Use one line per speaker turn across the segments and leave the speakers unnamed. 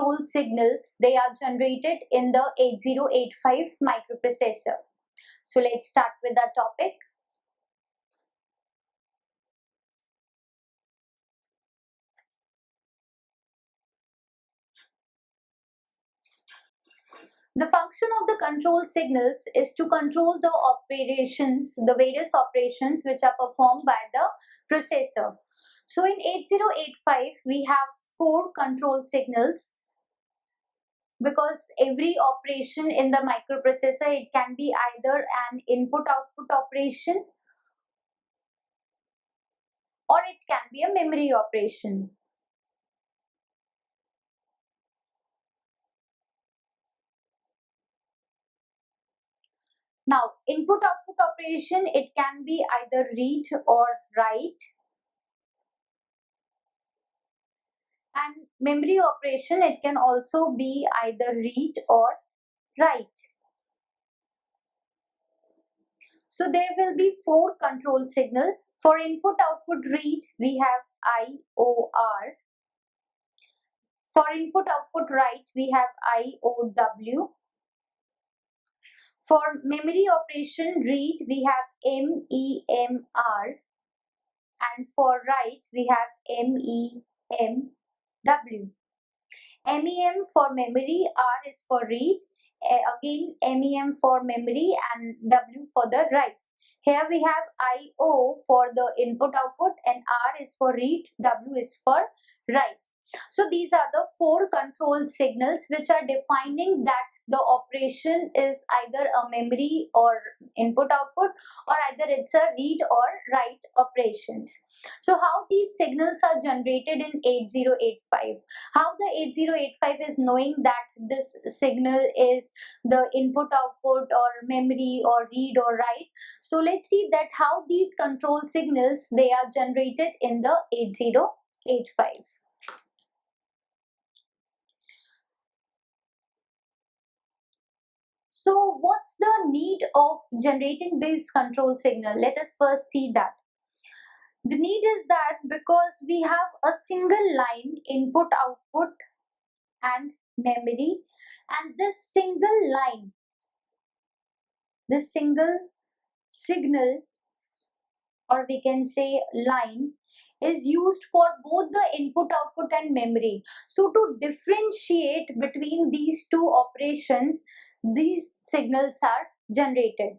control signals, they are generated in the 8085 microprocessor. So let's start with our topic. The function of the control signals is to control the operations, the various operations which are performed by the processor. So in 8085, we have 4 control signals, because every operation in the microprocessor, it can be either an input-output operation or it can be a memory operation. Now, input-output operation, it can be either read or write. And memory operation, it can also be either read or write. So there will be 4 control signals. For input-output read, we have IOR. For input-output write, we have IOW. For memory operation read, we have MEMR. And for write, we have MEMW. MEM for memory, R is for read. Again, MEM for memory and W for the write. Here we have IO for the input output and R is for read, W is for write. So these are the 4 control signals which are defining that the operation is either a memory or input output, or either it's a read or write operations. So how these signals are generated in 8085? How the 8085 is knowing that this signal is the input output or memory or read or write? So let's see that how these control signals, they are generated in the 8085. So what's the need of generating this control signal? Let us first see that. The need is that because we have a single line input output and memory, and this single line, this single signal, or we can say line, is used for both the input output and memory. So to differentiate between these two operations, these signals are generated.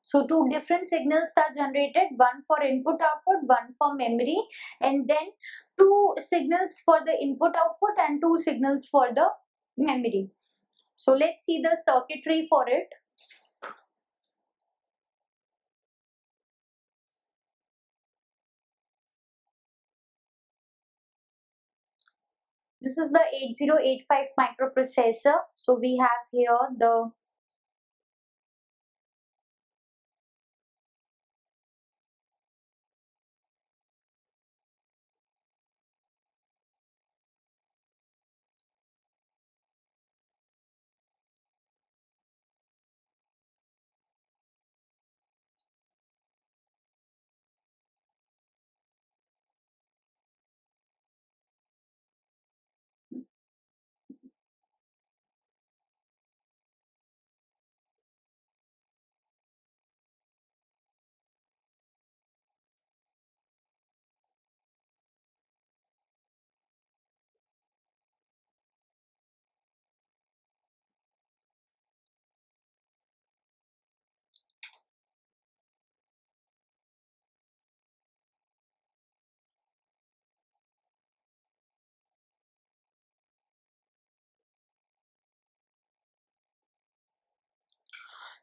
So 2 different signals are generated, one for input output, one for memory, and then 2 signals for the input output and 2 signals for the memory. So let's see the circuitry for it. This is the 8085 microprocessor. So we have here the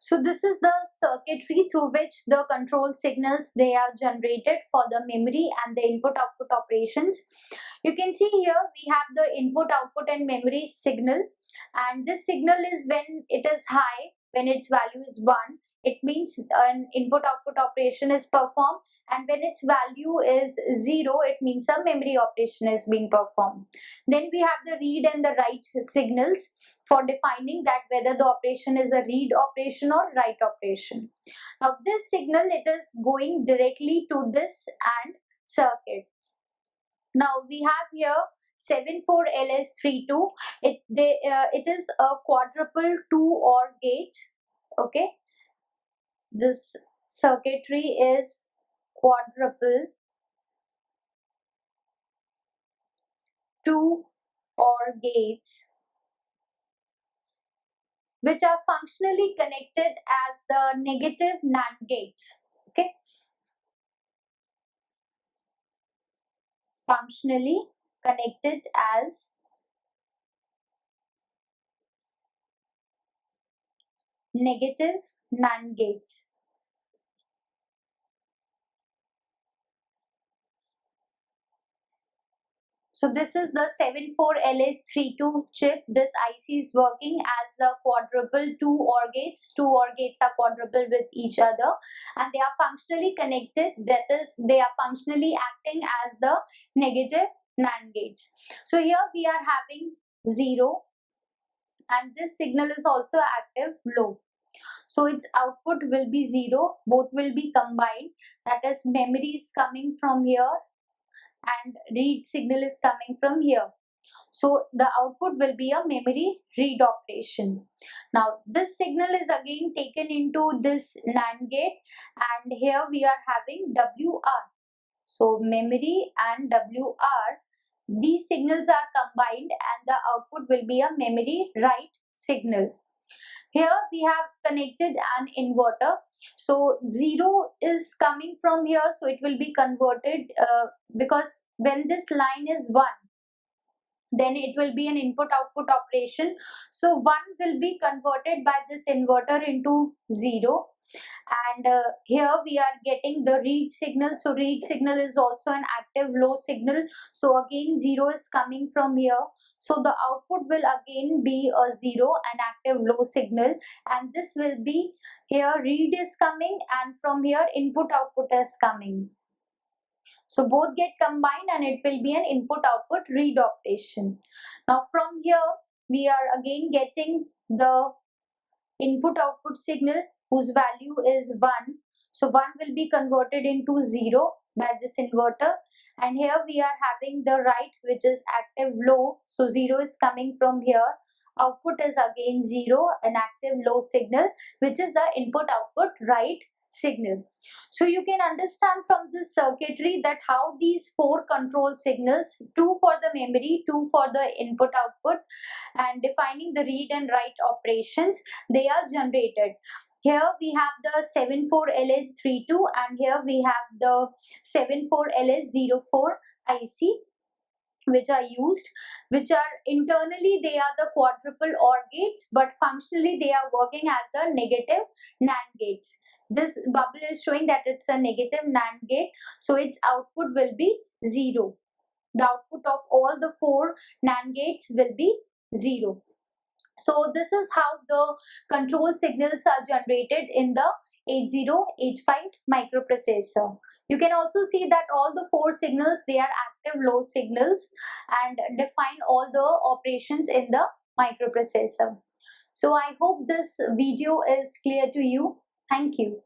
So this is the circuitry through which the control signals, they are generated for the memory and the input output operations. You can see here we have the input output and memory signal, and this signal is when it is high, when its value is 1, it means an input output operation is performed, and when its value is 0, it means a memory operation is being performed. Then we have the read and the write signals for defining that whether the operation is a read operation or write operation. Now this signal, it is going directly to this AND circuit. Now we have here 74LS32. It is a quadruple 2 OR gate. Okay, this circuitry is quadruple 2 OR gates, which are functionally connected as the negative NAND gates. Okay, functionally connected as negative NAND gates. So this is the 74LS32 chip. This IC is working as the quadruple 2 OR gates. 2 OR gates are quadruple with each other, and they are functionally connected. That is, they are functionally acting as the negative NAND gates. So here we are having 0, and this signal is also active low. So its output will be 0. Both will be combined. That is, memory is coming from here and read signal is coming from here. So the output will be a memory read operation. Now this signal is again taken into this NAND gate, and here we are having WR. So memory and WR, these signals are combined, and the output will be a memory write signal. Here we have connected an inverter. So 0 is coming from here, so it will be converted because when this line is 1, then it will be an input output operation. So 1 will be converted by this inverter into 0, and here we are getting the read signal. So read signal is also an active low signal. So again 0 is coming from here, so the output will again be a 0, an active low signal, and this will be here read is coming, and from here input output is coming. So both get combined, and it will be an input output read operation. Now from here we are again getting the input output signal whose value is 1. So 1 will be converted into 0 by this inverter, and here we are having the write, which is active low. So 0 is coming from here. Output is again 0, an active low signal, which is the input output write signal. So you can understand from this circuitry that how these 4 control signals, 2 for the memory, 2 for the input output, and defining the read and write operations, they are generated. Here we have the 74LS32, and here we have the 74LS04 IC, which are used, which are internally they are the quadruple OR gates, but functionally they are working as the negative NAND gates. This bubble is showing that it's a negative NAND gate, so its output will be 0. The output of all the 4 NAND gates will be 0. So this is how the control signals are generated in the 8085 microprocessor. You can also see that all the 4 signals, they are active low signals and define all the operations in the microprocessor. So I hope this video is clear to you. Thank you.